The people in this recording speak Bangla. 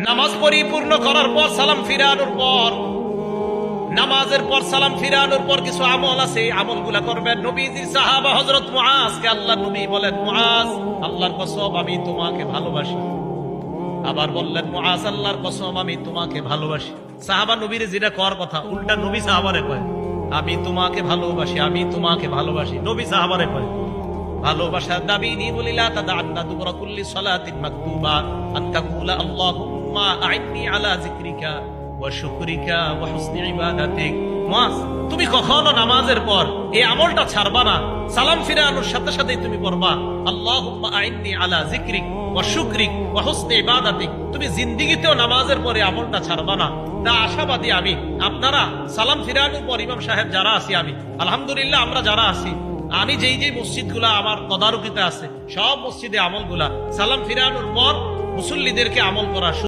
নামাজ পরিপূর্ণ করার পর সালাম ফিরানোর পর, নামাজের পর সালাম ফিরানোর পর কিছু আমল আছে, আমলগুলা করবেন। নবীজির সাহাবা হযরত মুআজকে আল্লাহ নবী বলেন, মুআজ আল্লাহর কসম আমি তোমাকে ভালোবাসি। আবার বললেন, মুআজ আল্লাহর কসম আমি তোমাকে ভালোবাসি। সাহাবা নবীর যেটা করার কথা উল্টা নবী সাহাবারে কয়, আমি তোমাকে ভালোবাসি, আমি তোমাকে ভালোবাসি। নবী সাহাবারে কয় ভালোবাসার দাবি নিয়ে বলি, লা তাদান্না দুবরা কুল্লি সালাতিন মাকতুবা আন তাকুলা আল্লাহুম্মা আইন্নি আলা যিকরিকা ওয়া শুকরিকা ওয়া হুসনি ইবাদাতিক। মুআজ তুমি কখনো নামাজের পর এই আমলটা ছাড়বা না। সালাম ফিরানোর সাথে সাথেই তুমি পড়বা আল্লাহুম্মা আইন্নি আলা যিকরিক ওয়া শুকরিক ওয়া হুসনি ইবাদাতিক। তুমি জিন্দেগিতেও নামাজের পরে আমলটা ছাড়বা না। তা আশাবাদী আমি। আপনারা সালাম ফিরানোর পর ইমাম সাহেব যারা আছি, আমি আলহামদুলিল্লাহ আমরা যারা আছি, আমি যেই যেই মসজিদগুলা আমার তদারকিতে আছে সব মসজিদে আমলগুলা সালাম ফিরানোর পর মুসল্লিদেরকে আমল করা